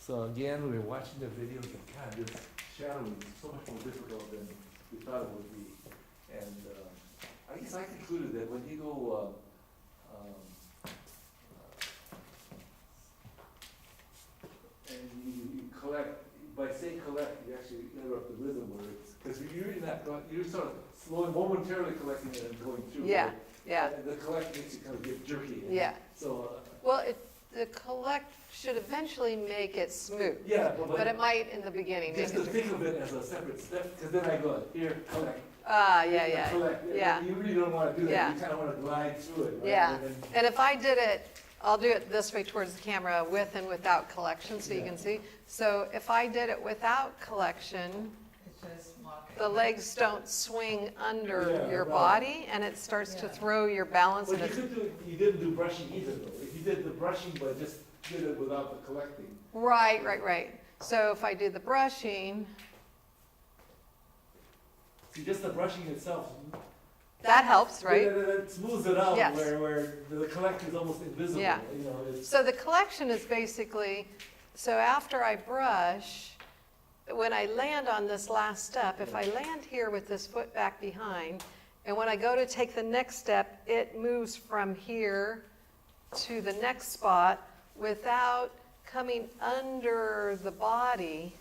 So again, we were watching the videos and God, this shadowing is so much more difficult than we thought it would be. And I guess I concluded that when you go, and you collect, by saying collect, you actually interrupt the rhythm words, because you're not going, you're sort of slowly, momentarily collecting it and going through. Yeah, right? yeah, And the collect makes you kind of get jerky. yeah. So, Well, the collect should eventually make it smooth, yeah, but it might in the beginning make just to it. think of it as a separate step, because then I go, here, collect. Ah, yeah, yeah, Collect. yeah. You really don't want to do that, Yeah. you kind of want to glide through it, right? yeah. And then- And if I did it, I'll do it this way towards the camera, with and without collection, so you Yeah. can see. So if I did it without collection, the legs don't swing under Yeah, your right. body, and it starts to throw your balance. But And you could do, you didn't do brushing either, though. If you did the brushing, but just did it without the collecting. right, right, right. So if I do the brushing, See, just the brushing itself. that helps, right? It smooths it out, Yes. where the collect is almost invisible. Yeah. You know, it's, So the collection is basically, so after I brush, when I land on this last step, if I land here with this foot back behind, and when I go to take the next step, it moves from here to the next spot without coming under the body,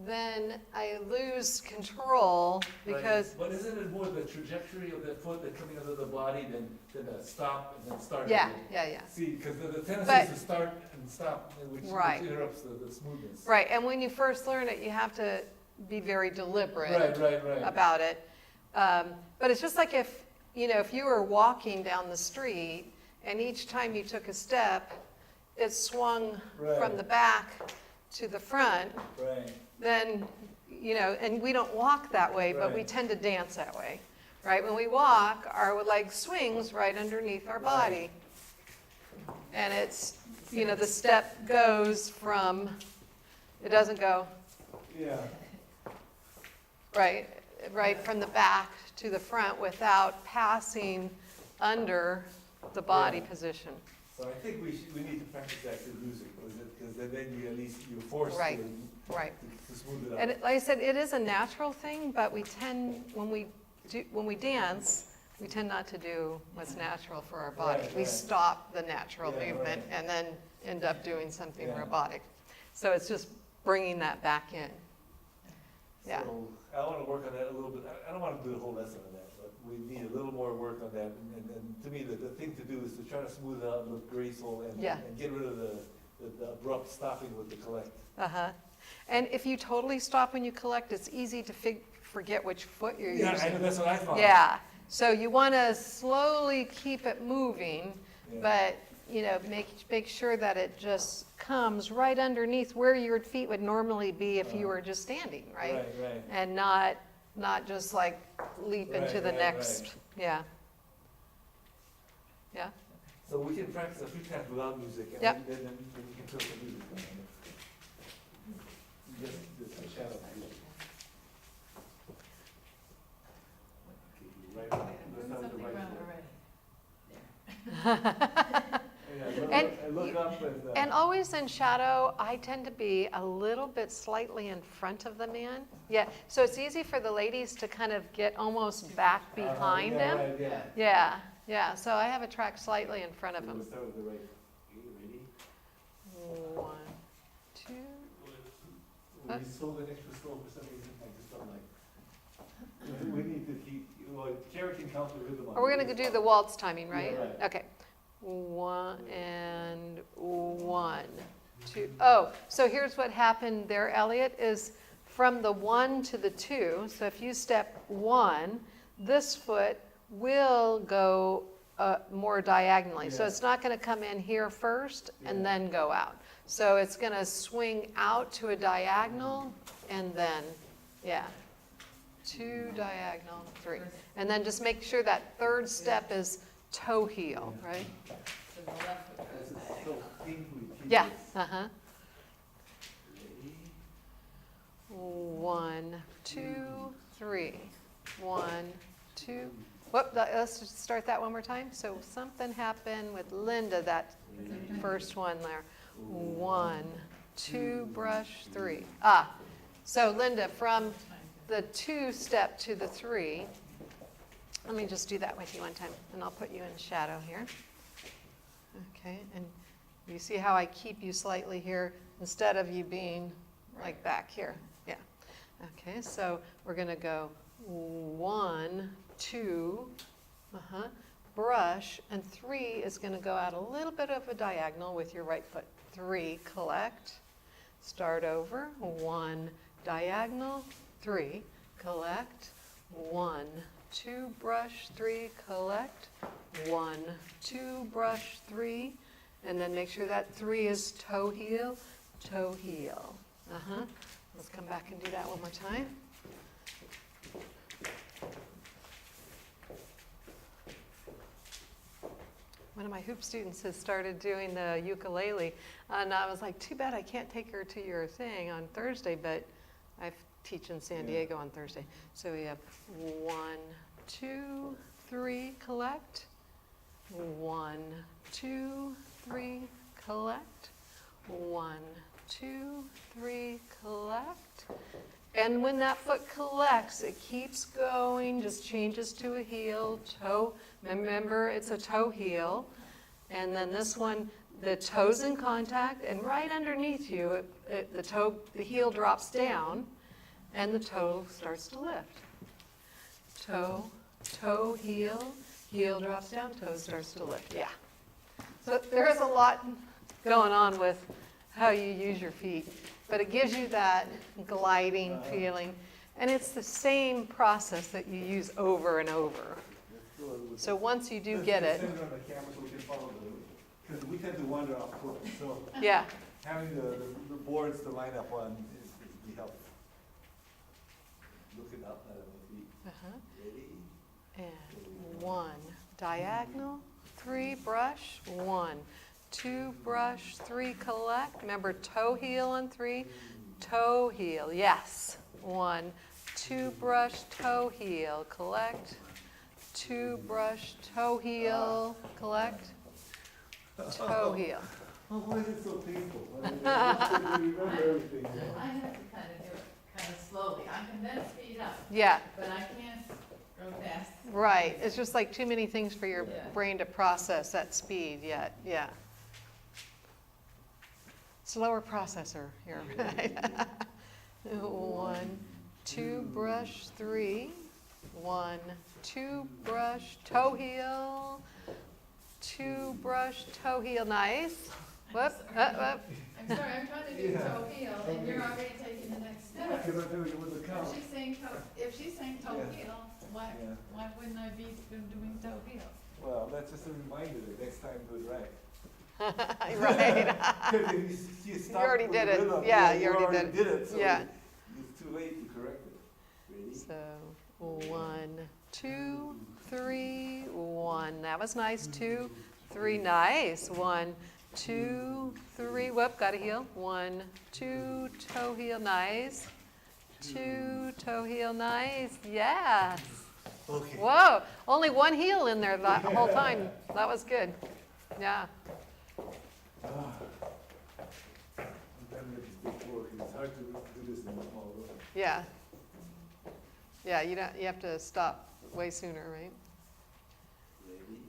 then I lose control because, right. But isn't it more the trajectory of the foot that coming under the body than a stop and then start yeah, again? yeah, yeah. See, because the tendency But- is to start and stop, which Right. interrupts the smoothness. Right, and when you first learn it, you have to be very deliberate. Right. About it. But it's just like if you were walking down the street and each time you took a step, it swung Right. from the back to the front, Right. then, and we don't walk that way, but we Right. tend to dance that way, right? When we walk, our leg swings right underneath our body. And it's, the step goes from, it doesn't go Yeah. right from the back to the front without passing under the body Yeah. position. So I think we need to practice that through music, because then you at least you're forced Right. to, Right. to smooth it out. And like I said, it is a natural thing, but we tend, when we dance, we tend not to do what's natural for our body. Right, We right. stop the natural Yeah, movement right. and then end up doing something Yeah. robotic. So it's just bringing that back in. Yeah. So I want to work on that a little bit. I don't want to do the whole lesson on that, but we need a little more work on that. And to me, the thing to do is to try to smooth it out and look graceful and, Yeah. and get rid of the abrupt stopping with the collect. Uh-huh. And if you totally stop when you collect, it's easy to forget which foot you're Yeah, using. I know, that's what I found. Yeah, so you want to slowly keep it moving, Yeah. but, make sure that it just comes right underneath where your feet would normally be if you were just standing, right? Right. And not just like leap into Right, the right, next, right. yeah. Yeah, So we can practice a few times without music, and Yep. then we can put the music on. Just this shadow. Right. That's not the right foot. I look up and. and always in shadow, I tend to be a little bit slightly in front of the man. Yeah, so it's easy for the ladies to kind of get almost back behind yeah, him. right, yeah. Yeah, so I have a track slightly in front of him. We'll start with the right. Ready? 1, 2. When you slow the extra slow for some reason, I just felt like, we need to keep, Kara can count the rhythm on. We're going to do the waltz timing, right? Yeah, right. Okay. 1 and 1, 2. Oh, so here's what happened there, Elliot, is from the 1 to the 2. So if you step 1, this foot will go more diagonally. So Yeah. it's not going to come in here first and Yeah. then go out. So it's going to swing out to a diagonal and then, 2 diagonal, 3. And then just make sure that third step is toe heel, right? This is so painfully Yeah, tedious. uh-huh. Ready? 1, 2, 3. 1, 2. Whoop, let's just start that one more time. So something happened with Linda, that first one there. 1, two, brush, three. So Linda, from the 2 step to the 3, let me just do that with you one time, and I'll put you in shadow here. Okay, and you see how I keep you slightly here instead of you being like back here? Yeah. Okay, so we're going to go 1, 2, brush, and 3 is going to go out a little bit of a diagonal with your right foot. 3, collect, start over, 1, diagonal, 3, collect, 1, 2, brush, 3, collect, 1, 2, brush, 3, and then make sure that 3 is toe heel, toe heel. Let's come back and do that one more time. One of my hoop students has started doing the ukulele, and I was like, too bad I can't take her to your thing on Thursday, but I teach in San Diego on Thursday. So we have 1, 2, 3, collect, 1, 2, 3, collect, 1, 2, 3, collect. And when that foot collects, it keeps going, just changes to a heel, toe. Remember, it's a toe heel. And then this one, the toe's in contact, and right underneath you, the heel drops down, and the toe starts to lift. Toe, toe, heel, heel drops down, toe starts to lift. Yeah. So there's a lot going on with how you use your feet, but it gives you that gliding feeling, and it's the same process that you use over and over. So once you do get it, because we tend to wander off course, so yeah, having the boards to line up on is be helpful. Look it up at my feet. Ready? and 1, diagonal, 3, brush, 1, 2, brush, 3, collect. Remember, toe heel on 3, toe heel, yes. 1, 2, brush, toe heel, collect. 2, brush, toe heel, collect. Toe heel. Oh, why is it so painful? I mean, you remember everything. I have to kind of do it kind of slowly. I can then speed up, Yeah, but I can't go fast. right. It's just like too many things for your Yeah. brain to process at speed yet, yeah. Slower processor here, right? 1, 2, brush, 3. 1, 2, brush, toe heel. 2, brush, toe heel, nice. Whoop, whoop. I'm sorry, I'm trying to do toe heel, and you're already taking the next Yeah, step. because I'm doing it with the count. If she's saying toe Yeah. heel, why wouldn't I be doing toe heel? Well, that's just a reminder that next time do it right. Right. Because if you stop already with did the it. rhythm, Yeah, you you already already did did it. So Yeah. it's too late to correct it. Ready? So 1, 2, 3, 1. That was nice. 2, 3, nice. 1, 2, 3. Whoop, got a heel. 1, 2, toe heel, nice. 2, toe heel, nice. Yes. Okay. Whoa, only one heel in there the whole time. That was good. Yeah. I'm trying to make this big floor because it's hard to do this in a small room. Yeah. Yeah, you have to stop way sooner, right? Ready?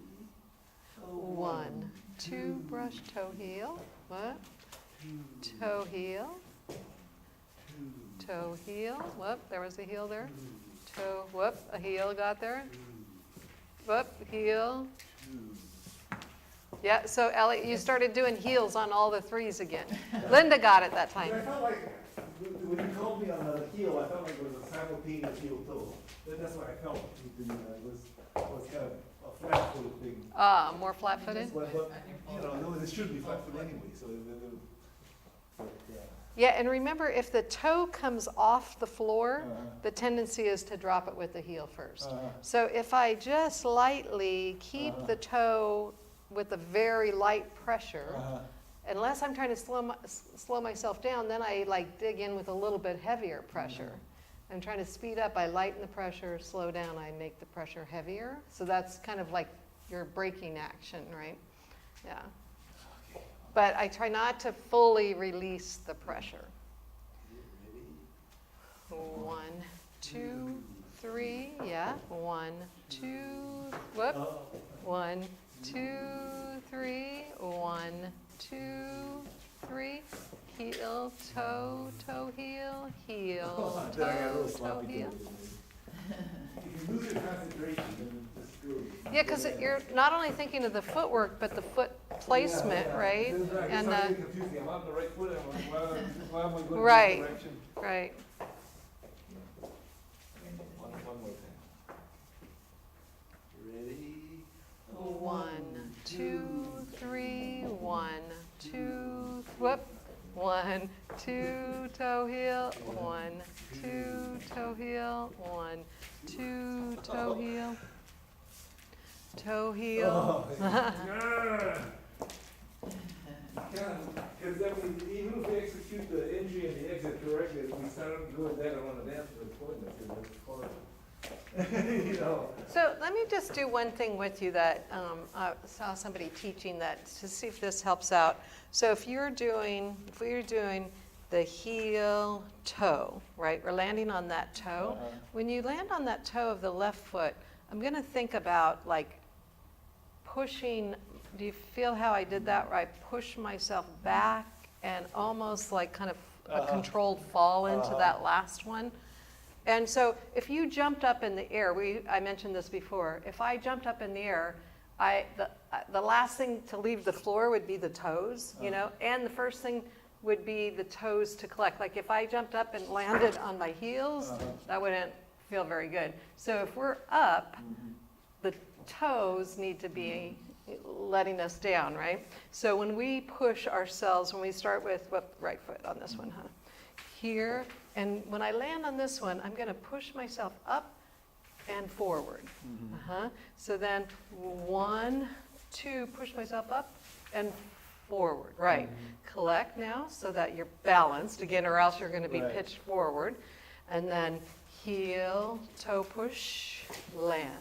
1, 2, brush, toe heel. What? Toe heel. Toe heel. Whoop, there was a heel there. Toe, whoop, a heel got there. Whoop, heel. Yeah, so Ellie, you started doing heels on all the 3s again. Linda got it that But I time. felt like, when you called me on the heel, I felt like it was a simultaneous heel toe. That's what I felt. It was kind of a flat-footed thing. More flat-footed? But, you know, it should be flat-footed anyway, so, yeah. Yeah, and remember, if the toe comes off the floor, the tendency is to drop it with the heel first. So if I just lightly keep the toe with a very light pressure, unless I'm trying to slow myself down, then I like dig in with a little bit heavier pressure. I'm trying to speed up, I lighten the pressure, slow down, I make the pressure heavier. So that's kind of like your braking action, right? Yeah. Okay, but I try not to fully release the pressure. 1, 2, 3, yeah. 1, 2, whoop. 1, 2, 3. 1, 2, 3. Heel, toe, toe, heel, heel, toe, toe, heel. If you lose your concentration, then it's screwed. Yeah, because you're not only thinking of the footwork, but the foot placement, right? And And it's confusing. I'm on the right foot. I'm like, why am I going Right. in this direction? right. One more time. Ready? 1, 2, 3. 1, 2, whoop. 1, 2, toe heel. 1, 2, toe heel. 1, 2, toe heel. Toe heel. Oh, yeah. Because then we, even if we execute the entry and the exit correctly, if we start doing that around the dance with appointment, it's horrible. You know? So let me just do one thing with you that I saw somebody teaching that to see if this helps out. So if we were doing the heel toe, right? We're landing on that toe. When you land on that toe of the left foot, I'm going to think about like pushing. Do you feel how I did that? Where I push myself back and almost like kind of a controlled fall into that last one. And so if you jumped up in the air, I mentioned this before, if I jumped up in the air, the last thing to leave the floor would be the toes, you know, and the first thing would be the toes to collect. Like if I jumped up and landed on my heels, that wouldn't feel very good. So if we're up, the toes need to be letting us down, right? So when we push ourselves, when we start with right foot on this one, here, and when I land on this one, I'm going to push myself up and forward. So then 1, 2, push myself up and forward. Right. Collect now so that you're balanced again, or else you're going to be pitched forward. And then heel, toe push, land.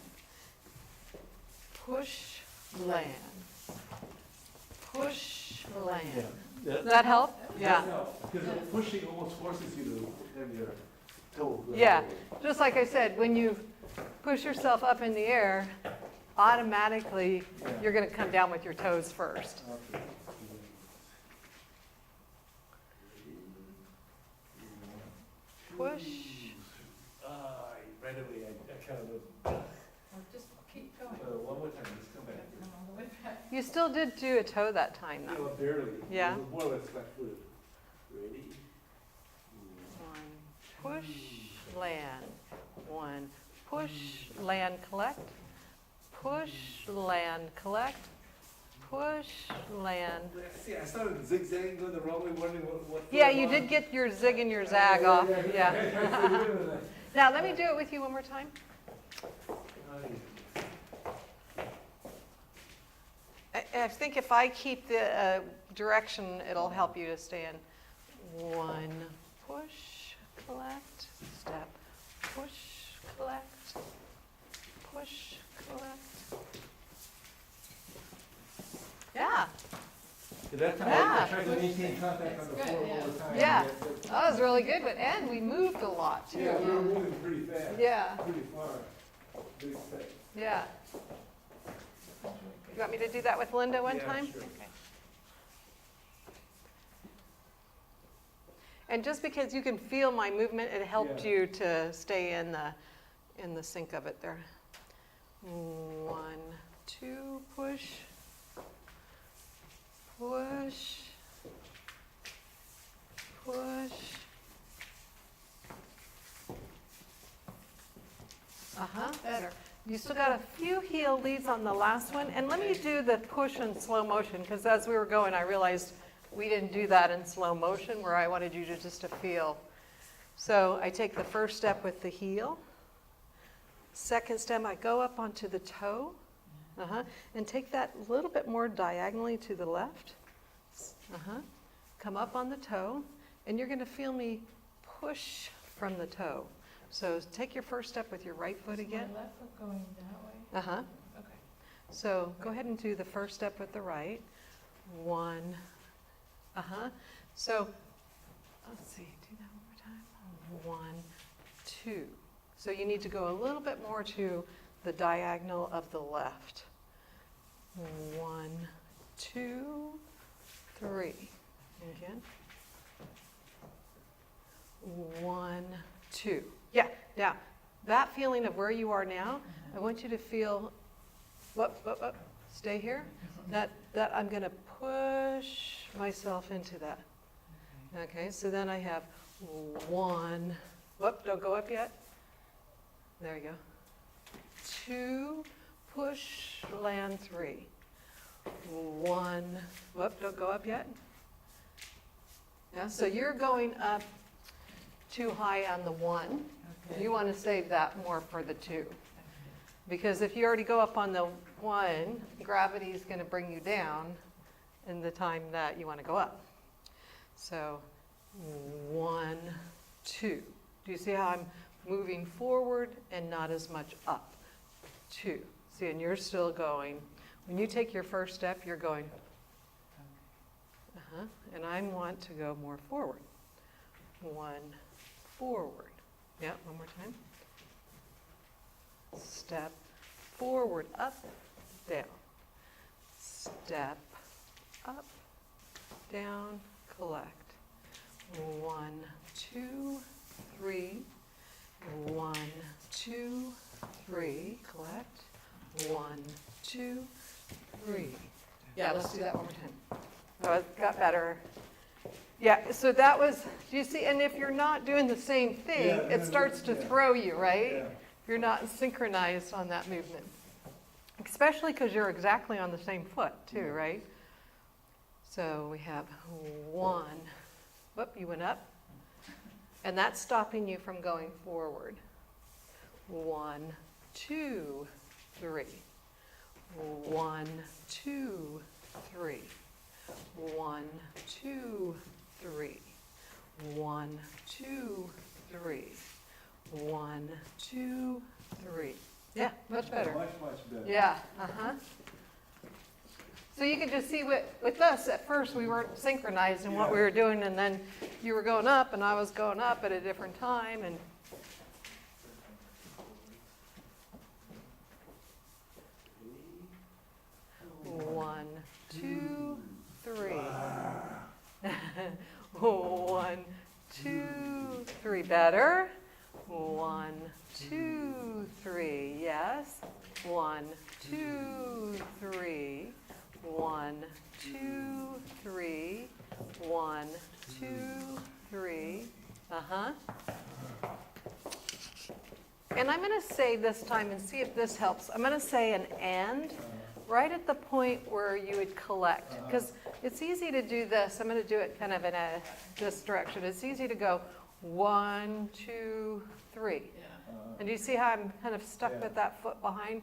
Push, land. Push, land. Does that help? Yeah. Because pushing almost forces you to have your toe. Yeah. Just like I said, when you push yourself up in the air, automatically you're going to come down with your toes first. Okay. Push. Right away, I kind of. Just keep going. One more time, just come back. Come all the way back. You still did do a toe that time, You though. know, barely. Yeah. It was more or less flat footed. Ready? 1, push, land. 1, push, land, collect. Push, land, collect. Push, land. See, I started zigzagging, going the wrong way, wondering what. Yeah, you did get your zig and your zag off. Yeah. Yeah. Now, let me do it with you one more time. I think if I keep the direction, it'll help you to stay in. 1, push, collect, step. Push, collect, push, collect. Yeah, That time Yeah. I tried to maintain contact on the That's floor good, all the time. Yeah. That's- that was really good, but and we moved a lot too. Yeah, we were moving pretty fast. Yeah, Pretty far. Big step. yeah. You want me to do that with Linda one Yeah, time? sure. Okay. And just because you can feel my movement, it helped Yeah. you to stay in the sync of it there. 1, 2, push, push, push. Better. You still got a few heel leads on the last one, and let me do the push in slow motion, because as we were going, I realized we didn't do that in slow motion, where I wanted you to just to feel. So I take the first step with the heel. Second step, I go up onto the toe, and take that a little bit more diagonally to the left. Come up on the toe, and you're going to feel me push from the toe. So take your first step with your right foot again. My left foot going that way? Okay. So go ahead and do the first step with the right. 1, So, let's see, do that one more time. 1, 2. So you need to go a little bit more to the diagonal of the left. 1, 2, 3. Again. 1, 2. Yeah, now, that feeling of where you are now, I want you to feel, stay here. That I'm going to push myself into that. Okay, so then I have 1, don't go up yet. There you go. 2, push, land 3. 1, don't go up yet. Yeah, so you're going up too high on the 1. Okay. You want to save that more for the 2. Because if you already go up on the 1, gravity is going to bring you down in the time that you want to go up. So 1, 2. Do you see how I'm moving forward and not as much up? 2. See, and you're still going. When you take your first step, you're going. And I want to go more forward. 1, forward. Yeah, one more time. Step forward, up, down. Step up, down, collect. 1, 2, 3. 1, 2, 3, collect. 1, 2, 3. Yeah, let's do that one more time. Oh, it got better. Yeah, so that was, do you see, and if you're not doing the same thing, it starts to throw you, right? Yeah. If you're not synchronized on that movement. Especially because you're exactly on the same foot too, right? So we have 1, you went up, and that's stopping you from going forward. 1, 2, 3. 1, 2, 3. 1, 2, 3. 1, 2, 3. 1, 2, 3. Yeah, much better. Much better. Yeah, So you can just see with us, at first we weren't synchronized in what we were doing, and then you were going up and I was going up at a different time. And one, 2, 3. 1, 2, 3. Better. 1, 2, 3. Yes. 1, 2, 3. 1, 2, 3. 1, 2, 3. And I'm going to say this time, and see if this helps. I'm going to say an and right at the point where you would collect. Because it's easy to do this. I'm going to do it kind of in this direction. It's easy to go 1, 2, 3. And do you see how I'm kind of stuck with that foot behind?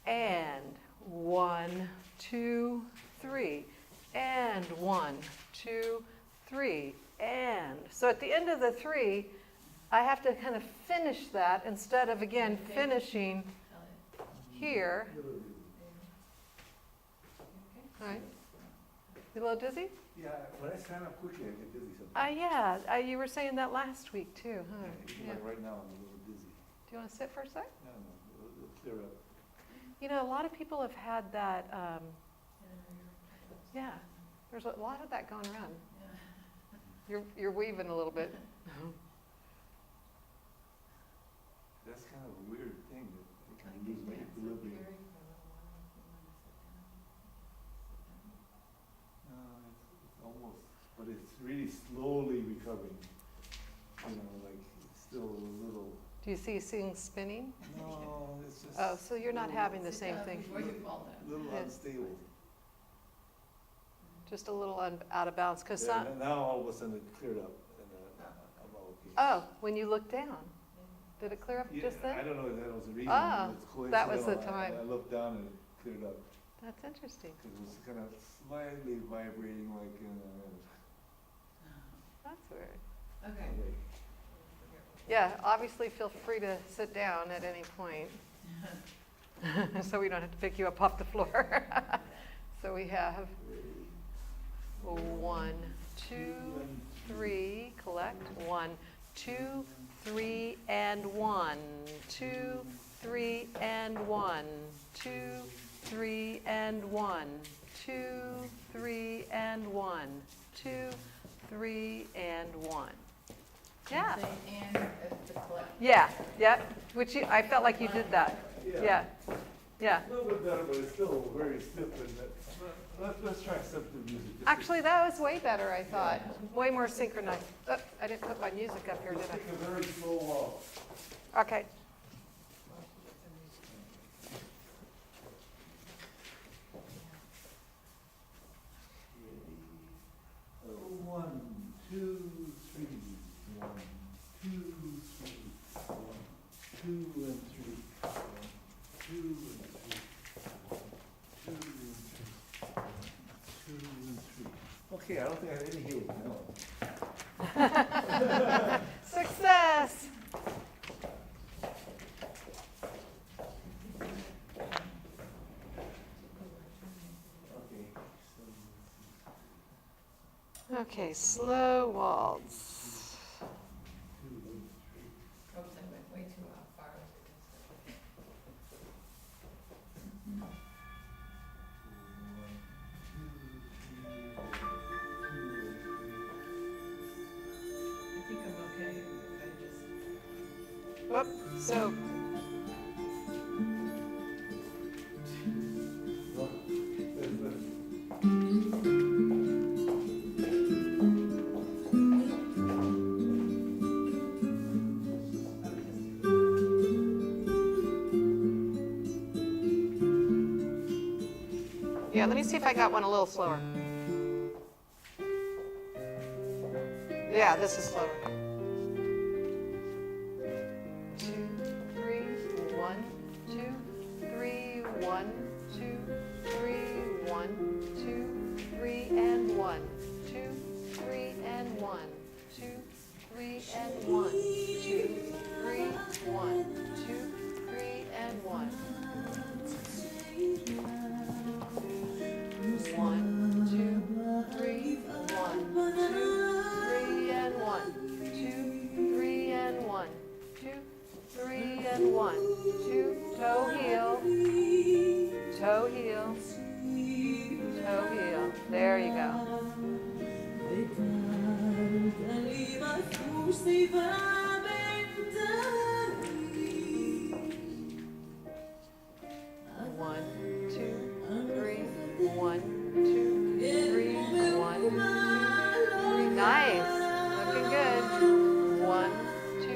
And 1, 2, 3. And 1, 2, 3. And. So at the end of the 3, I have to kind of finish that instead of, again, finishing here. All right. You a little dizzy? Yeah, when I stand up quickly, I get dizzy sometimes. Yeah, you were saying that last week too, huh? Even like right now, I'm a little dizzy. Do you want to sit for a sec? No, it'll clear up. You know, a lot of people have had that, yeah, there's a lot of that going around. You're weaving a little bit. That's kind of a weird thing that you can lose my equilibrium. No, it's almost, but it's really slowly recovering. You know, like it's still a little. Do you see things spinning? No, it's just. Oh, so you're not having the same thing. Before you fall down. A little Yeah. unstable. Just a little out of balance, because Yeah, and now all of a sudden it cleared up, and I'm all okay. oh, when you look down, did it clear up Yeah, just then? I don't know if that was the reason. Oh, It's coincidental. that was the time. I looked down and it cleared up. That's interesting. It was kind of slightly vibrating like That's weird. Okay. Yeah, obviously feel free to sit down at any point, so we don't have to pick you up off the floor. So we have 1, 2, 3, collect, 1, 2, 3, and 1, 2, 3, and 1, 2, 3, and 1, 2, 3, and 1, 2, 3, and 1. Yeah. Say and at the collect. Yeah, yep, which I felt like you did that. Yeah, yeah. A little bit better, but it's still very stiff. Let's try simple music. Actually, that was way better, I thought. Way more synchronized. Oh, I didn't put my music up here, did Let's take a very slow walk. I? Okay. One, two, three. 1, 2, 3. 1, 2 and 3. 1, 2 and 3. 1, 2 and 3. 2 and 3. Okay, I don't think I have any healing, no. Success! Okay, slow waltz. Oops, I went way too far. I think I'm okay. I just. Whoop, so, yeah, let me see if I got one a little slower. Yeah, this is slower. 2, 3, 1, 2, 3, 1, 2, 3, 1, 2, 3, and 1, 2, 3, and 1, 2, 3, and 1, 2, 3, 1, 2, 3, and 1. 1, 2, 3, 1, 2, 3, and 1, 2, 3, and 1, 2, 3, and 1, 2, toe heel, toe heel, toe heel. There you go. One, two, three, 1, 2, 3, 1, 2, 3. Nice. Looking good. 1, 2,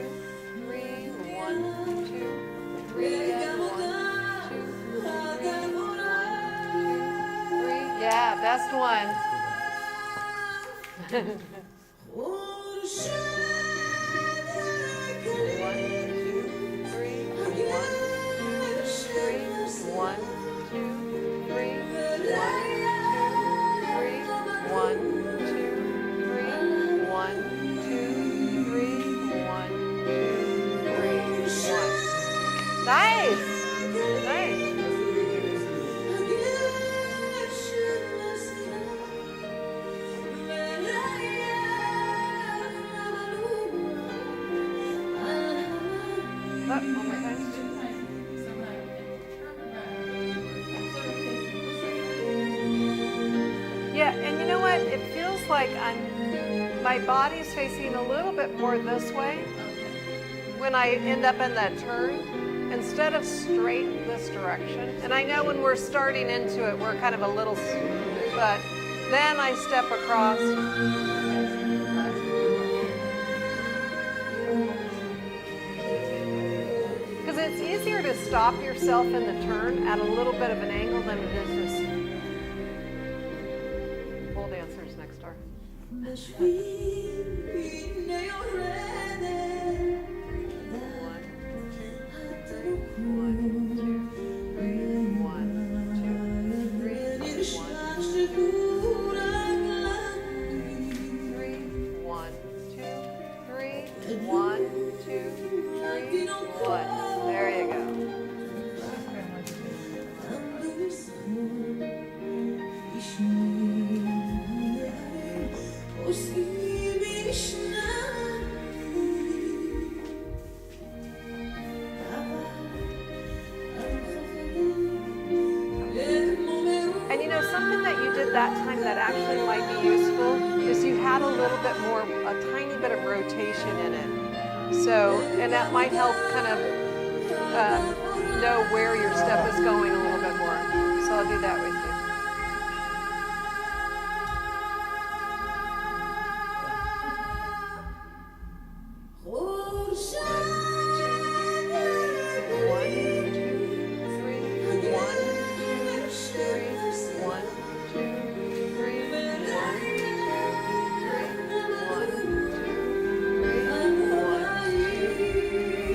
3, 1, 2, 3, and 1, 2, 3, 1, 2, 3. Yeah, best one. 1, 2, 3, 1, 2, 3, 1, 2, 3, 1, 2, 3, 1, 2, 3, 1, 2, 3, 1. Nice! Nice. Oh, oh my gosh. Yeah, and you know what? It feels like my body's facing a little bit more this way when I end up in that turn instead of straight this direction. And I know when we're starting into it, we're kind of a little, but then I step across. Because it's easier to stop yourself in the turn at a little bit of an angle than it is just pole dancers next door. There you go. little bit more, a tiny bit of rotation in it. So, and that might help kind of know where your step is going a little bit more. So I'll do that with you.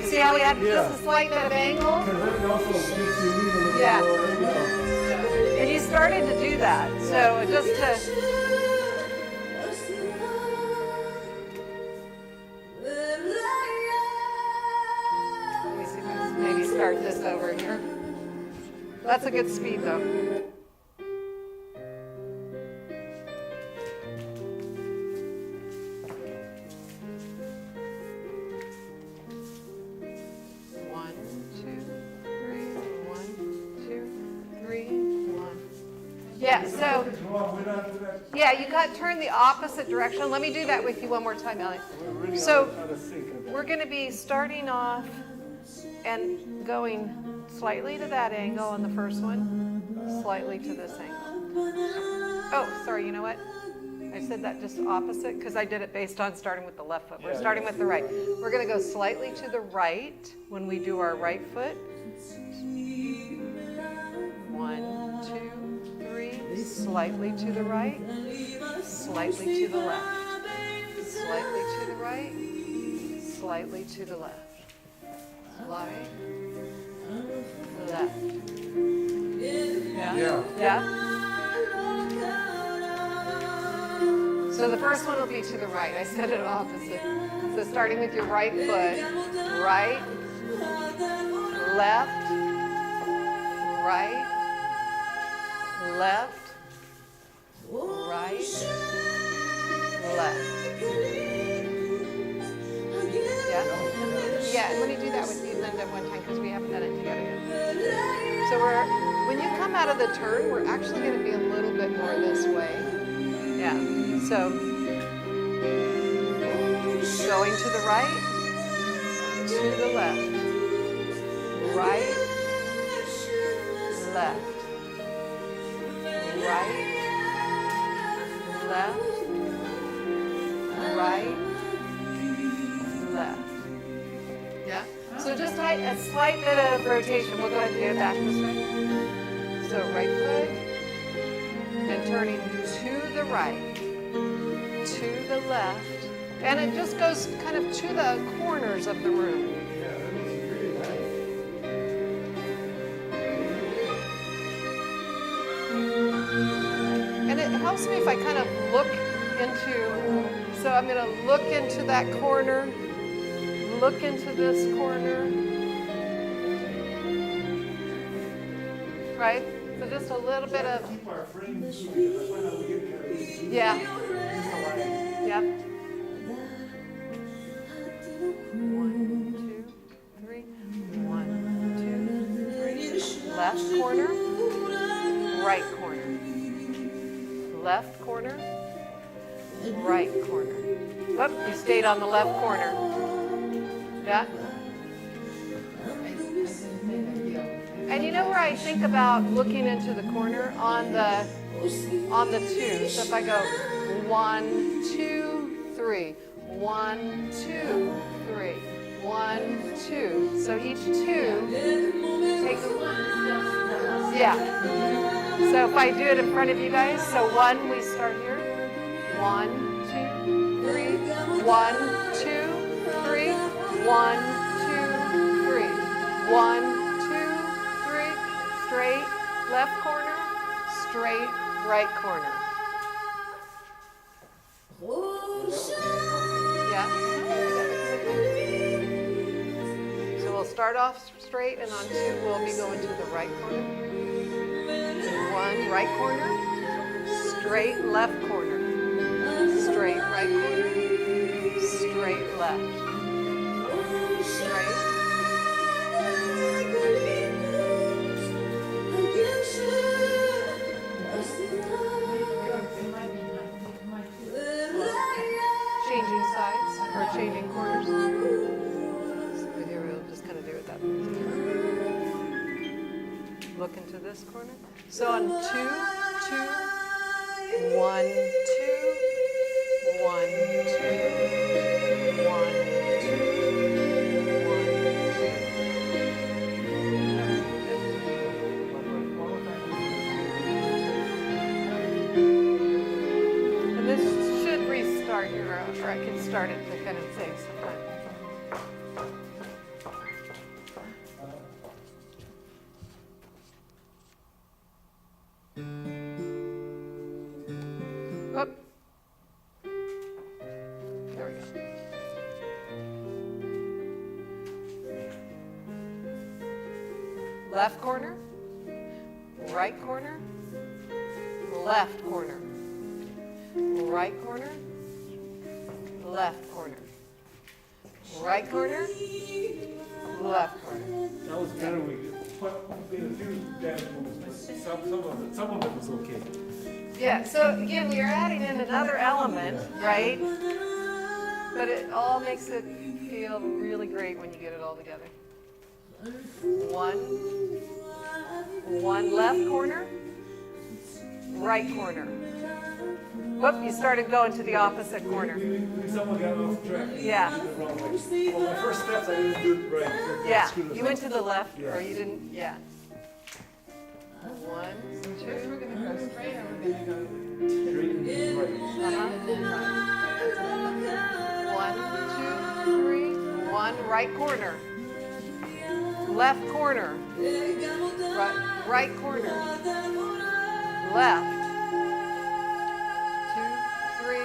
See how we had just a slight bit of angle? Because that also makes you lean a little Yeah. more, you know. And you started to do that. So just to, let me see if I can maybe start this over here. That's a good speed though. One, two, three, one, two, three, one. Yeah, so, yeah, you got to turn the opposite direction. Let me do that with you one more time, Ellie. So, we're going to be starting off and going slightly to that angle on the first one, slightly to this angle. Oh, sorry, you know what? I said that just opposite because I did it based on starting with the left foot. We're starting with the right. We're going to go slightly to the right when we do our right foot. 1, 2, 3. Slightly to the right. Slightly to the left. Slightly to the right. Slightly to the left. Right. Left. Yeah? Yeah? So the first one will be to the right. I said it opposite. So starting with your right foot, right, left, right, left, right, left. Yeah? Yeah, and let me do that with you, Linda, one time because we haven't done it together yet. So when you come out of the turn, we're actually going to be a little bit more this way. Yeah. So, going to the right, to the left, right, left, right, left, right, left. Yeah? So just a slight bit of rotation. We'll go ahead and do it back this way. So right foot, and turning to the right, to the left, and it just goes kind of to the corners of the room. Yeah, that was really nice. And it helps me if I kind of look into, so I'm going to look into that corner, look into this corner, right? So just a little bit of, Keep our frame too, because I find out we get kind of yeah, misaligned. yep. 1, 2, 3, 1, 2, 3. Left corner, right corner. Left corner, right corner. Oh, you stayed on the left corner. Yeah? And you know where I think about looking into the corner? On the 2. So if I go 1, 2, 3, 1, 2, 3, 1, 2. So each 2 takes, yeah. So if I do it in front of you guys, so 1, we start here. 1, 2, 3, 1, 2, 3, 1, 2, 3, 1, 2, 3, straight left corner, straight right corner. Yeah. So we'll start off straight, and on 2 we'll be going to the right corner. 1, right corner, straight left corner, straight right corner, straight left, straight. or changing corners. So here we'll just kind of do it that way. Look into this corner. So on 2, 2, 1, 2, 1, 2, 1, 2, 1, 2. And this should restart here, or I can start it to kind of save some time. Oop. There we go. Left corner, right corner, left corner, right corner, left corner, right corner, left corner. That was better. We did a few bad moves, but some of it was okay. Yeah, so again, we are adding in another element, right? But it all makes it feel really great when you get it all together. One left corner, right corner. Whoop, you started going to the opposite corner. Someone got off track. Yeah. Did it wrong way. Well, my first steps, I didn't do it right. Yeah, Screwed us you up. went to the left, or you didn't, yeah. 1, First 2, we're gonna go straight, or we're gonna go Straight and right. and then right. 1, 2, 3, 1, right corner. Left corner. Right corner. Left. 2, 3,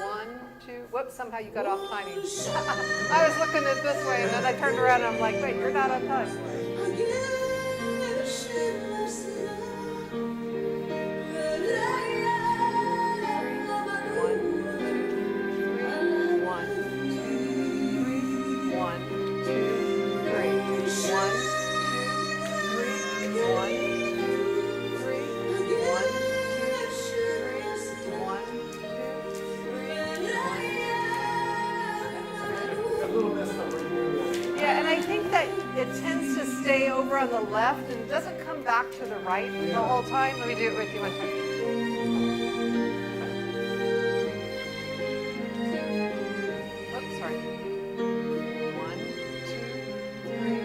1, 2. Whoops, somehow you got off timing. I was looking at this way and then I turned around and I'm like, wait, you're not on time. Yeah, and I think that it tends to stay over on the left and doesn't come back to the right the whole time. Let me do it with you one time. Oops, sorry. 1, 2, 3.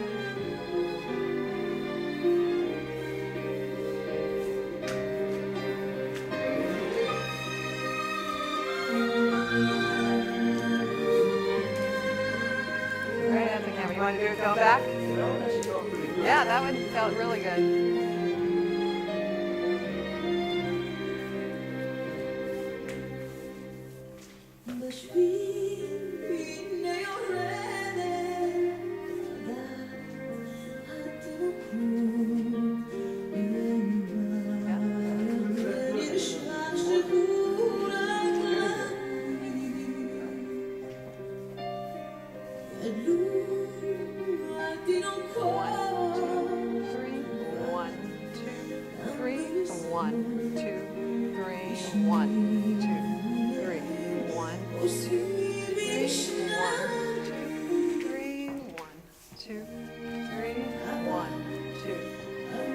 Right at the camera. You want to do it going back? Yeah, that one felt really good.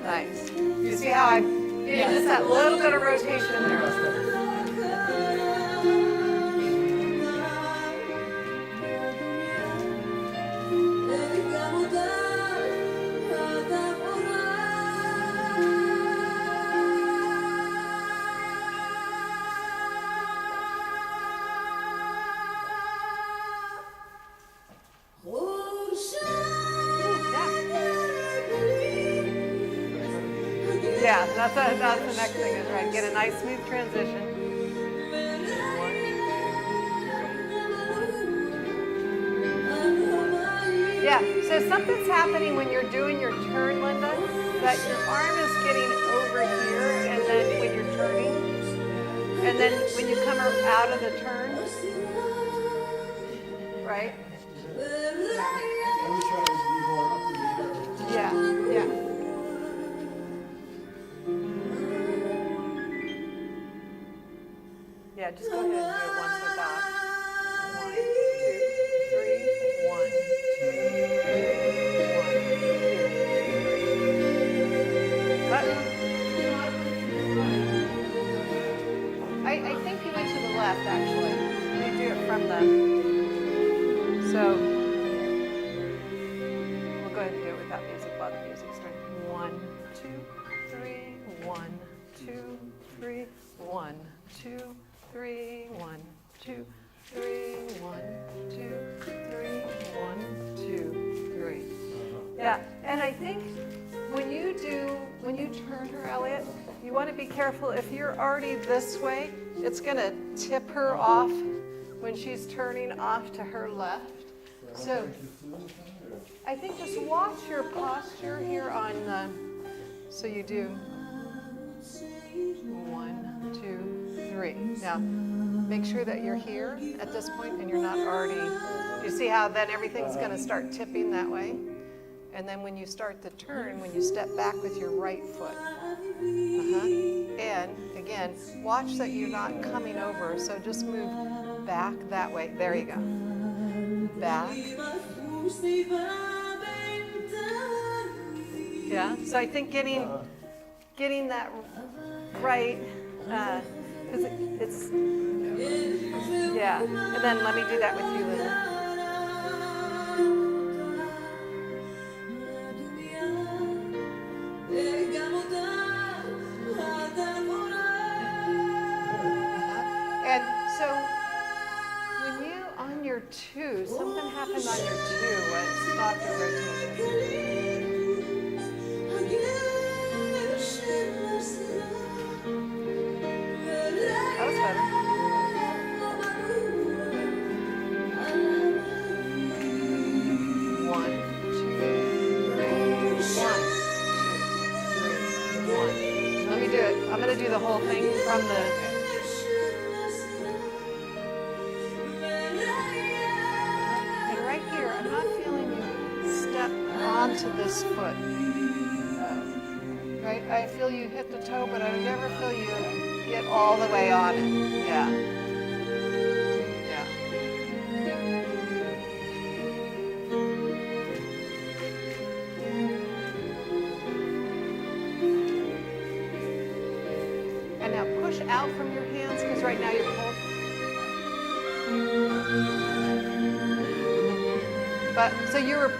Nice. You see how I'm getting just that little bit of rotation there? Yeah, that's the next thing is right. Get a nice smooth transition. Yeah, so something's happening when you're doing your turn, Linda, that your arm is getting over here, and then when you're turning, and then when you come out of the turn, right? Yeah, yeah. Yeah, just go ahead and do it once with that. 1, 2. on the, so we'll go ahead and do it without music while the music's starting. 1, 2, 3, 1, 2, 3, 1, 2, 3, 1, 2, 3, 1, 2, 3, 1, 2, 3. Yeah, and I think when you turn her, Elliot, you want to be careful. If you're already this way, it's going to tip her off when she's turning off to her left. So I think just watch your posture here on the, so you do 1, 2, 3. Now, make sure that you're here at this point and you're not already, you see how then everything's going to start tipping that way? And then when you start the turn, when you step back with your right foot. And again, watch that you're not coming over, so just move back that way. There you go. Back. Yeah, so I think getting that right, because it's, yeah. And then let me do that with you, Linda. And so when you, on your 2, something happened on your 2 when it stopped your rotation. That was better. 1, 2, 3, 1, 2, 3, 1. Let me do it. I'm going to do the whole thing from the. Onto this foot, right? I feel you hit the toe, but I never feel you get all the way on it. Yeah. Yeah. And now push out from your hands, because right now you're pulled. But so you were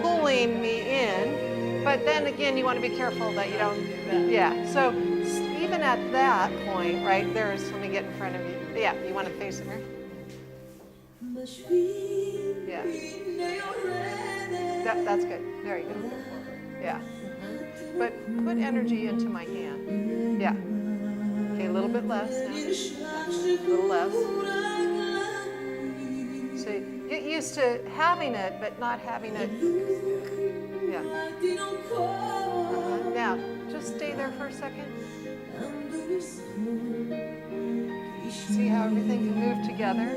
pulling me in, but then again, you want to be careful that you don't, yeah. So even at that point, right, there's, let me get in front of you. Yeah, you want to face her? Yeah. That's good. There you go. Yeah. But put energy into my hand. Yeah. Okay, a little bit less now. A little less. So get used to having it, but not having it. Yeah. Now, just stay there for a second. See how everything can move together.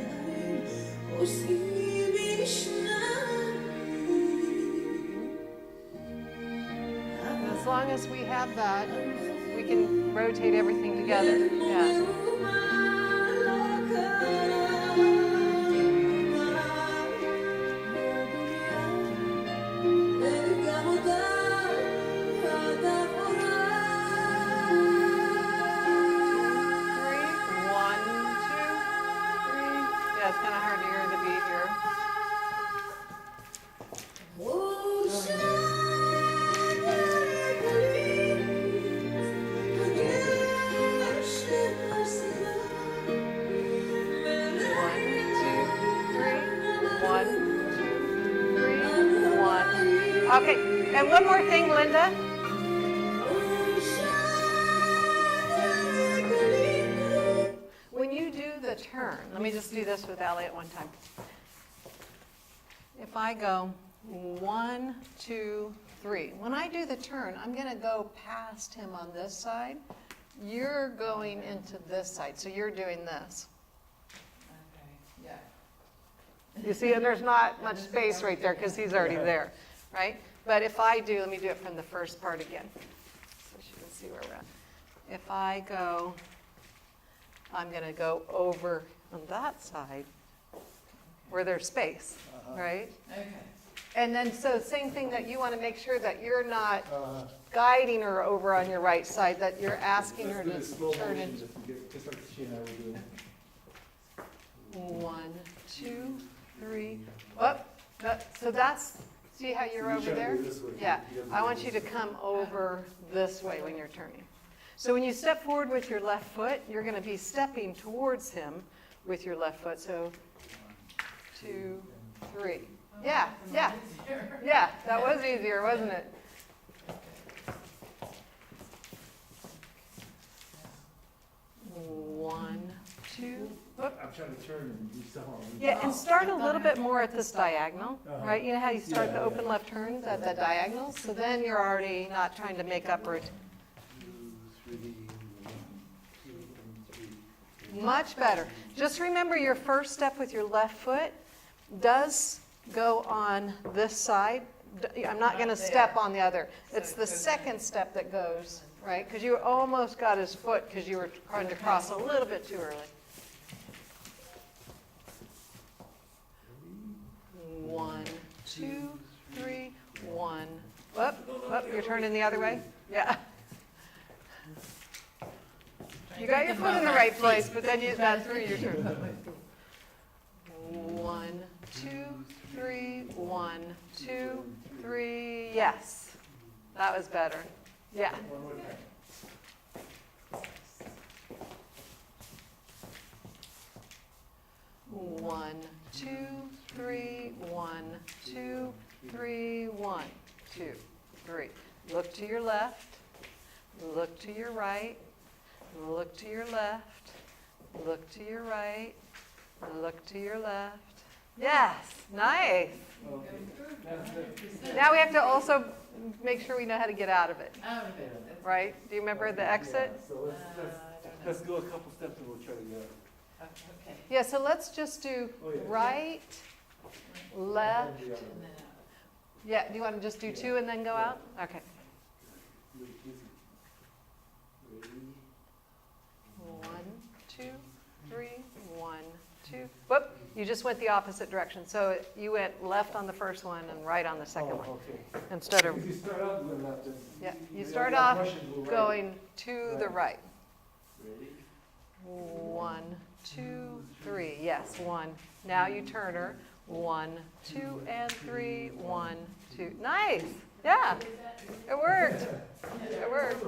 And as long as we have that, we can rotate everything together. Yeah. It's kind of hard to hear the beat here. Okay, and one more thing, Linda. When you do the turn, let me just do this with Elliot one time. If I go 1, 2, 3, when I do the turn, I'm going to go past him on this side. You're going into this side, so you're doing this. Okay, yeah. You see, and there's not much space right there because he's already there, right? But if I do, let me do it from the first part again, so you can see where we're at. If I go, I'm going to go over on that side where there's space, right? Okay. And then, so same thing, that you want to make sure that you're not guiding her over on your right side, that you're asking her to turn in. 1, 2, 3, up. So that's, see how you're over there? Yeah, I want you to come over this way when you're turning. So when you step forward with your left foot, you're going to be stepping towards him with your left foot. So 2, 3. Yeah, yeah, yeah, that was easier, wasn't it? One, two. I'm trying to turn and you saw. Yeah, and start a little bit more at this diagonal, right? You know how you start the open left turns at the diagonal? So then you're already not trying to make upward. 2, 3, 1, 2, and 3. Much better. Just remember your first step with your left foot does go on this side. I'm not going to step on the other. It's the second step that goes, right? Because you almost got his foot because you were trying to cross a little bit too early. 1, 2, 3, 1. Up, you're turning the other way? Yeah. You got your foot in the right place, but then that's where you turn. 1, 2, 3, 1, 2, 3. Yes. That was better. Yeah. One more time. 1, 2, 3, 1, 2, 3, 1, 2, 3. Look to your left. Look to your right. Look to your left. Look to your right. Look to your left. Yes, nice. Okay. Now we have to also make sure we know how to get out of it, Oh, okay. That's- right? Do you remember the exit? Yeah, so let's go a couple steps and we'll try to get out. Okay. Yeah, so let's just do Oh, yeah. right, left. And the other And one. then out. Yeah, do you want to just do 2 and then go out? Okay. Look, easy. Ready? 1, 2, 3, 1, 2. Whoop, you just went the opposite direction. So you went left on the first one and right on the second one. Okay. Instead of, If you start out going left, then. yeah, you the start other off Russians will right. going to the right. Ready? 1, 2, 3. Yes, 1. Now you turn her. 1, 2, and 3. 1, 2. Nice. Yeah, it worked. It worked.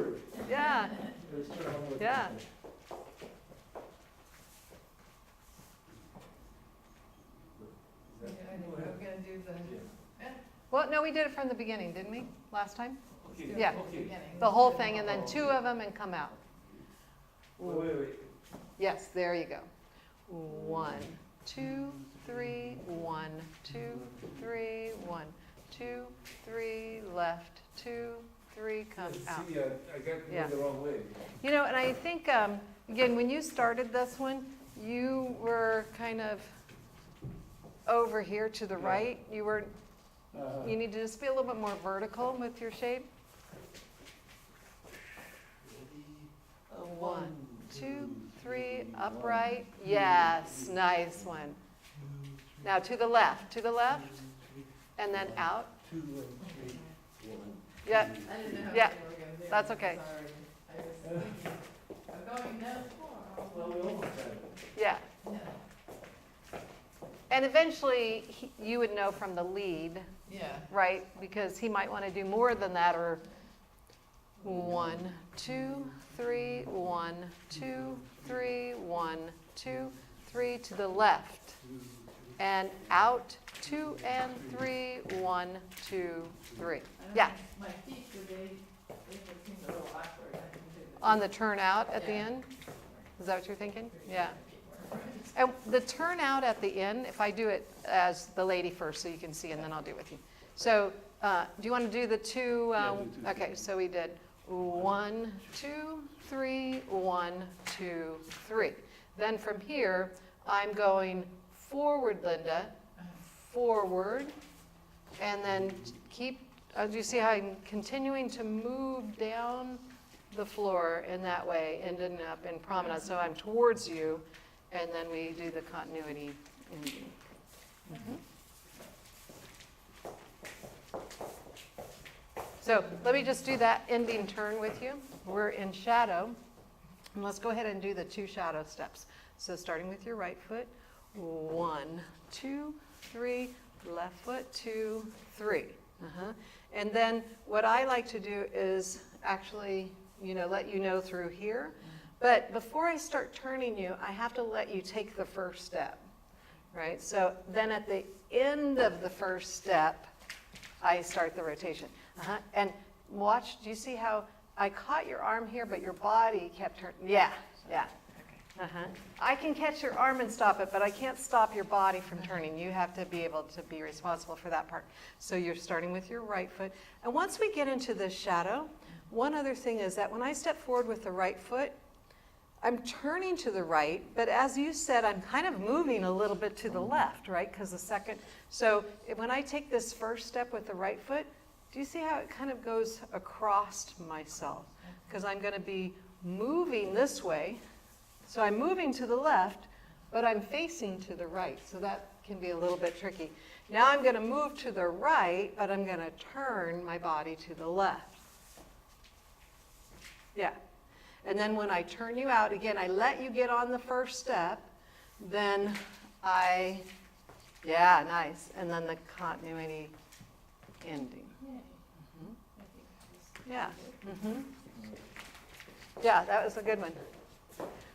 Yeah, Let's try one more yeah. time. Yeah, I think we're gonna do the. Well, no, we did it from the beginning, didn't we, last time? Okay. Yeah. Okay. The whole thing, and then 2 of them and come out. Wait. Yes, there you go. 1, 2, 3, 1, 2, 3, 1, 2, 3, left, 2, 3, come out. See, I got Yeah. going the wrong way. You know, and I think, again, when you started this one, you were kind of over here to the Yeah. right. You Uh, need to just be a little bit more vertical with your shape. Ready? 1, 2, 3, upright. Yes, nice one. Now to the left, and then out. 2 and 3, 1. Yep, I didn't know how Yeah, they were gonna do it. that's okay. Sorry. I was thinking, I'm going that far. Well, we almost had it. yeah. Yeah. And eventually, you would know from the lead, Yeah. right? Because he might want to do more than that, or 1, 2, 3, 1, 2, 3, 1, 2, 3 to the left. 2, 3. And out, 2 and 3, 1, 2, 3. I don't Yeah, know, My feet, they would seem a little awkward. I can do this. on the turnout at the Yeah. end? Is that what you're thinking? Yeah. My feet were right. And the turnout at the end, if I do it as the lady first so you can see, and then I'll do it with you. So do you want to do the 2? Yeah, do 2. Okay, so we did 1, 2, 3, 1, 2, 3. Then from here, I'm going forward, Linda, forward, and then keep, do you see how I'm continuing to move down the floor in that way, ending up in promenade? So I'm towards you, and then we do the continuity ending. So let me just do that ending turn with you. We're in shadow, and let's go ahead and do the 2 shadow steps. So starting with your right foot, 1, 2, 3, left foot, 2, 3. And then what I like to do is actually, let you know through here. But before I start turning you, I have to let you take the first step, right? So then at the end of the first step, I start the rotation. And watch, do you see how I caught your arm here, but your body kept turning? Yeah. I can catch your arm and stop it, but I can't stop your body from turning. You have to be able to be responsible for that part. So you're starting with your right foot. And once we get into this shadow, one other thing is that when I step forward with the right foot, I'm turning to the right, but as you said, I'm kind of moving a little bit to the left, right? So when I take this first step with the right foot, do you see how it kind of goes across myself? Because I'm going to be moving this way. So I'm moving to the left, but I'm facing to the right. So that can be a little bit tricky. Now I'm going to move to the right, but I'm going to turn my body to the left. Yeah. And then when I turn you out, again, I let you get on the first step. Then nice. And then the continuity ending. Yeah. Yeah, that was a good one.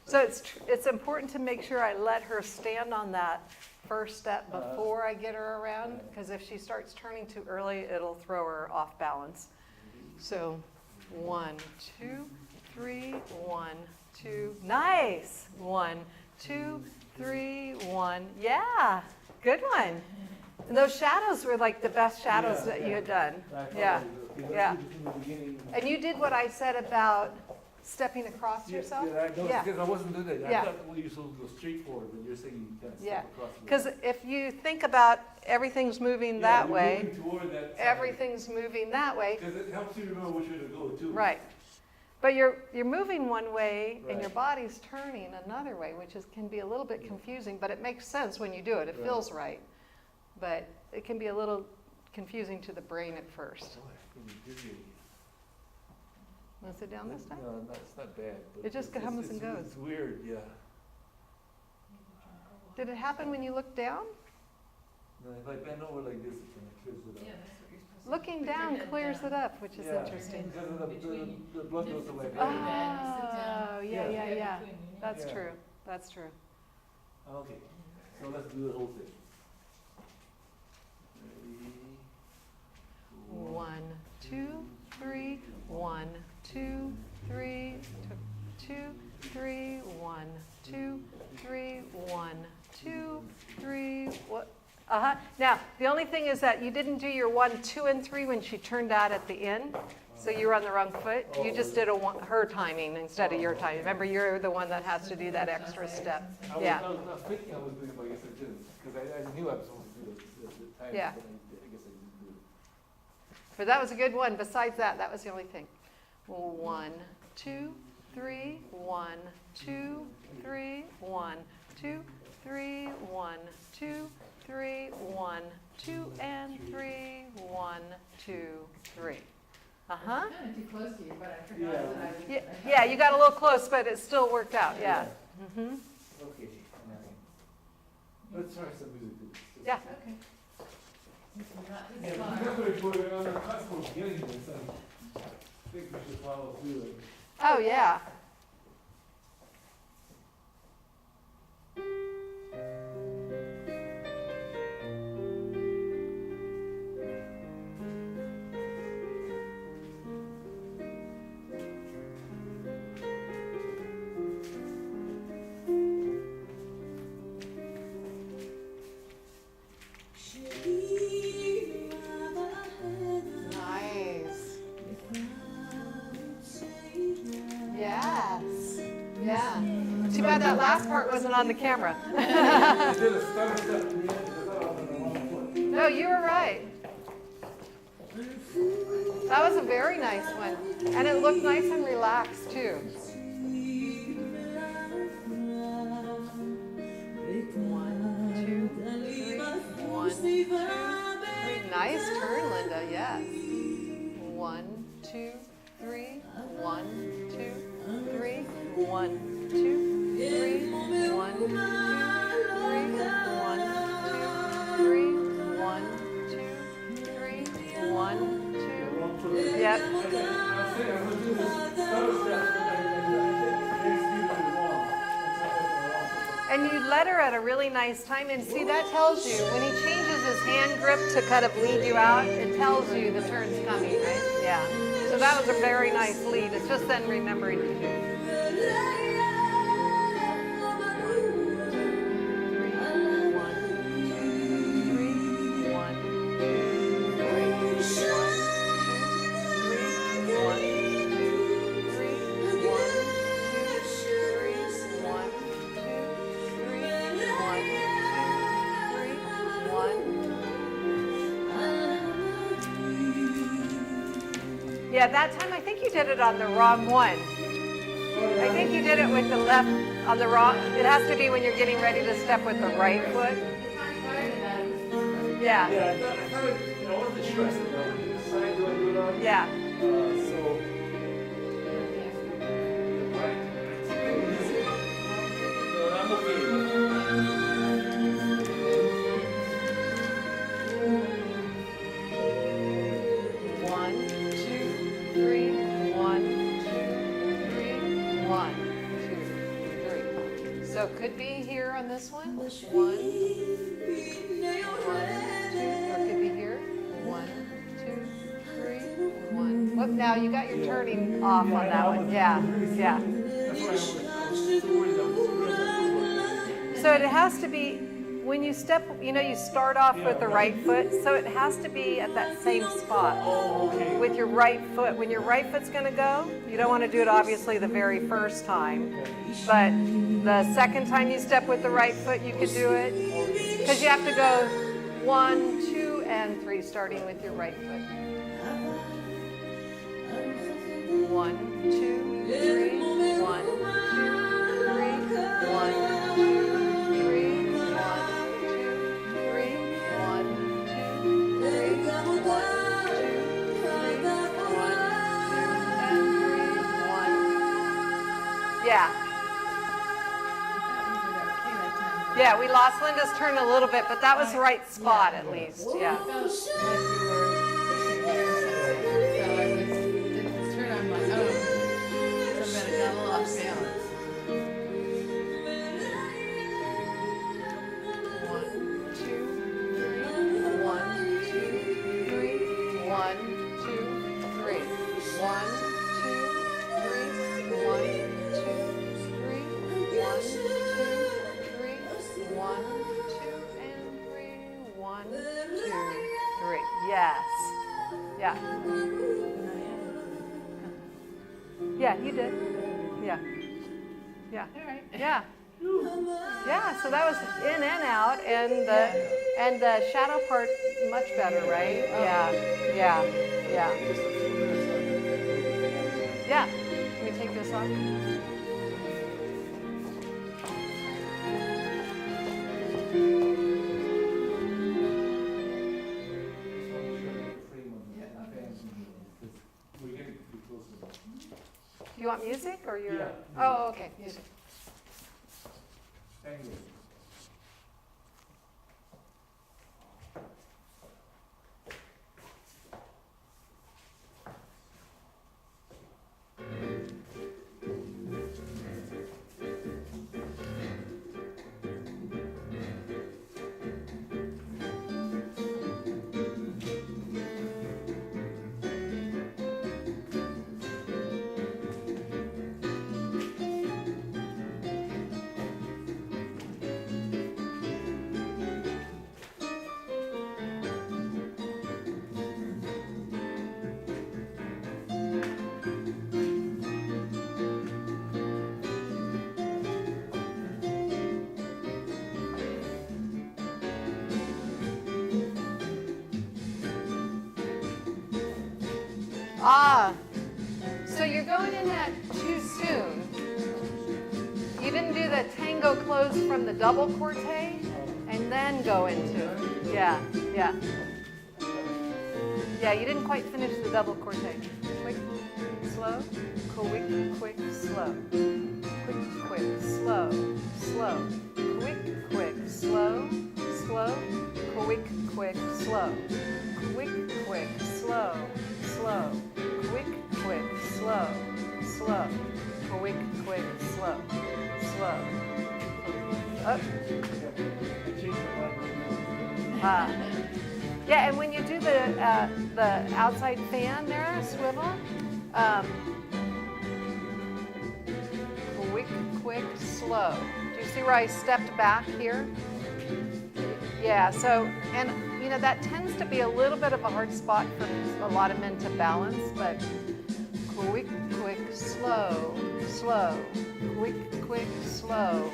So it's important to make sure I let her stand on that first step before I get her around, because if she starts turning too early, it'll throw her off balance. So 1, 2, 3, 1, 2, nice. 1, 2, 3, 1. Yeah, good one. And those shadows were like the best shadows that you had done. Yeah. And you did what I said about stepping across yourself? Because I wasn't doing that. I thought you were supposed to go straight forward, but you're saying you kind of step across. Because if you think about everything's moving that way, everything's moving that way. Because it helps you remember which way to go, too. Right. But you're moving one way, and your body's turning another way, which can be a little bit confusing, but it makes sense when you do it. It feels right. But it can be a little confusing to the brain at first. Want to sit down this time? No, it's not bad. But it just comes and goes. It's weird, yeah. Did it happen when you looked down? No, if I bend over like this, it kind of clears it up. Yeah, that's what you're supposed to do. Looking down clears it up, which is interesting. Because of the blood goes away. Oh, yeah. That's true. That's true. Okay, so let's do the whole thing. Ready? 1, 2, 3, 1, 2, 3, 2, 3, 1, 2, 3, 1, 2, 3. What? Now, the only thing is that you didn't do your 1, 2, and 3 when she turned out at the end. So you were on the wrong foot. You just did her timing instead of your timing. Remember, you're the one that has to do that extra step. I was thinking I was doing it, but I guess I didn't. Because I knew I was supposed to do the timing, Yeah. but I guess I didn't do it. But that was a good one. Besides that, that was the only thing. 1, 2, 3, 1, 2, 3, 1, 2, 3, 1, 2, 3, 1, 2, and 3, 1, 2, 3. Kind of too close to you, but I forgot that I was. Yeah, you got a little close, but it still worked out. Yeah. Okay. Let's try some music. Yeah. Okay. This is not, Yeah, this is fun. remember we're on the cusp of getting this. I think we should follow through it. Oh, yeah. Nice. Yes. Yeah. Too bad that last part wasn't on the camera. I did a stomach step in the end because I thought I was on the wrong foot. No, you were right. That was a very nice one. And it looked nice and relaxed, too. 1, 2, 3. 1, 2, 3. Nice turn, Linda. Yes. 1, 2, 3. 1, 2, 3. 1, 2, 3. 1, 2, 3. And you let her at a really nice time, and see, that tells you, when he changes his hand grip to kind of lead you out, it tells you the turn's coming, right? Yeah. So that was a very nice lead. It's just then remembering to do. Yeah, that time I think you did it on the wrong one. I think you did it with the left on the wrong. It has to be when you're getting ready to step with the right foot. Yeah. Yeah, I thought I wasn't sure. I said, which side do I do it on? Yeah. So, right. No, I'm okay. So it could be here on this one. One, one, two, or it could be here. 1, 2, 3, 1. Whoop, now you got your turning off on that one. Yeah, yeah. So it has to be, when you step, you know, you start off with the right foot, so it has to be at that same spot with your right foot. When your right foot's going to go, you don't want to do it obviously the very first time, but the second time you step with the right foot, you could do it, because you have to go 1, 2, and 3, starting with your right foot. 1, 2, 3, 1, 2, 3, 1, 2, 3, 1, 2, 3, 1, 2, 3, 1, 2, 3, 1, 2, and 3, 1. Yeah. Yeah, we lost Linda's turn a little bit, but that was the right spot at least. Yeah. Yes. Yeah. Yeah, you did. Yeah. Yeah. All right. Yeah. Yeah, so that was in and out, and the shadow part much better, right? Yeah. Yeah. Yeah. Yeah. Can we take this off? Do you want music or you're? Yeah. Oh, okay, music. Tango. Ah, so you're going in that too soon. You didn't do the tango close from the double corte and then go into it. Yeah, yeah. Yeah, you didn't quite finish the double corte. Quick, slow, quick, quick, slow. Quick, quick, slow, slow. Quick, quick, slow, slow. Quick, quick, slow. Quick, quick, slow, slow. Quick, quick, slow, slow. Quick, quick, slow, slow. Oh. I changed my mind. Yeah, and when you do the outside fan there, swivel, quick, slow. Do you see where I stepped back here? Yeah, so, and you know, that tends to be a little bit of a hard spot for a lot of men to balance, but quick, slow, quick, slow.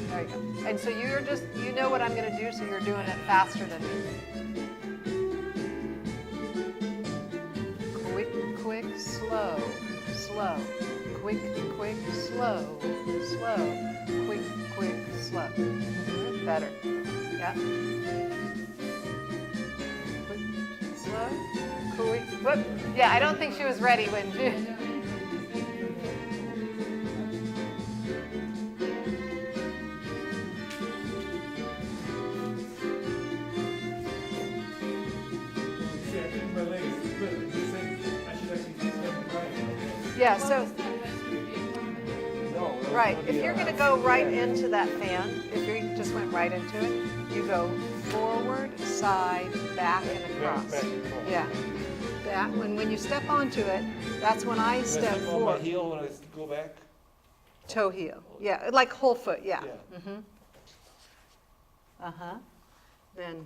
There you go. And so you're just, you know what I'm going to do, so you're doing it faster than me. Quick, slow. Quick, slow. Quick, slow. Better. Yeah. Quick, slow. Quick. Whoop. Yeah, I don't think she was ready when she. Yeah, so, right, if you're going to go right into that fan, if you just went right into it, you go forward, side, back, and across. Yeah. That, when you step onto it, that's when I step on forward. my heel when I go back? Toe heel. Yeah, like whole foot, yeah. Yeah. Mm-hmm. Uh-huh. Then.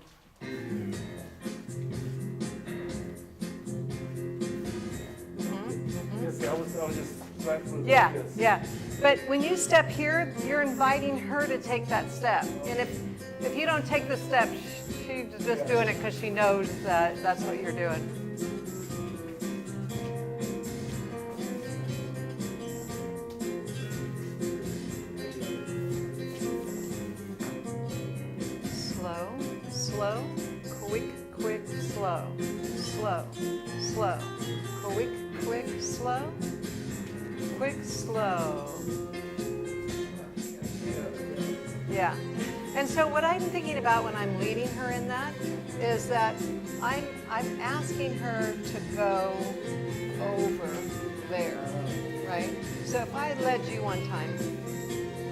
Yes, I was just trying to. Yeah, yeah. But when you step here, you're inviting her to take that step. And if you don't take the step, she's just doing it because she knows that that's what you're doing. Slow, quick, slow, quick, slow, Yeah. And so what I'm thinking about when I'm leading her in that is that I'm asking her to go over there, right? So if I led you one time,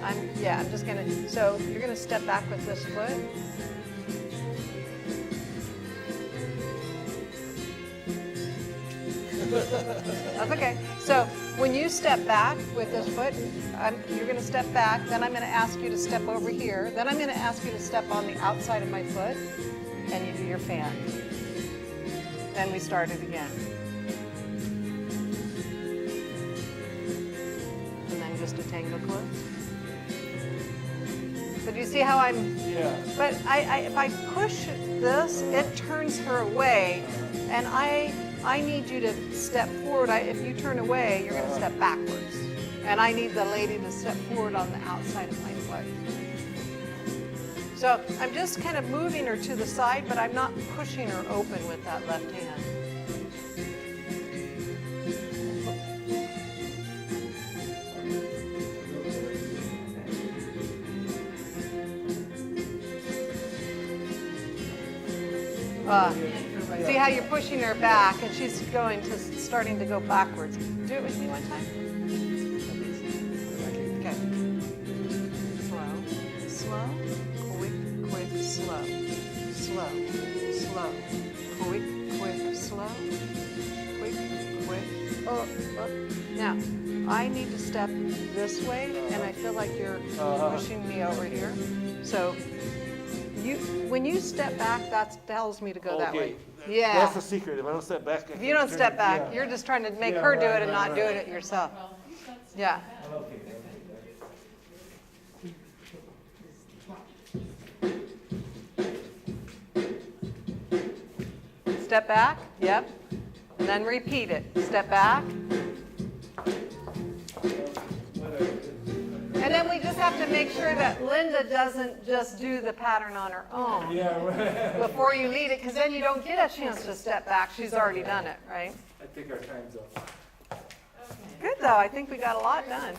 I'm just gonna, so you're gonna step back with this foot. That's okay. So when you step back with this foot, you're going to step back. Then I'm going to ask you to step over here. Then I'm going to ask you to step on the outside of my foot, and you do your fan. Then we start it again. And then just a tango close. So do you see how I'm? Yeah. But if I push this, it turns her away, and I need you to step forward. If you turn away, you're going to step backwards. And I need the lady to step forward on the outside of my foot. So I'm just kind of moving her to the side, but I'm not pushing her open with that left hand. See how you're pushing her back and she's starting to go backwards. Do it with me one time. Okay. Slow, quick, slow, quick, slow, quick. Oh. Now, I need to step this way and I feel like you're pushing me over here. So when you step back, that tells me to go that way. Yeah. That's the secret. If I don't step back, if you don't step back, you're just trying to make her do it and not doing it yourself. Yeah. Step back. Yep. And then repeat it. Step back. And then we just have to make sure that Linda doesn't just do the pattern on her own before you lead it, because then you don't get a chance to step back. She's already done it, right? I think our time's up. Good, though. I think we got a lot done.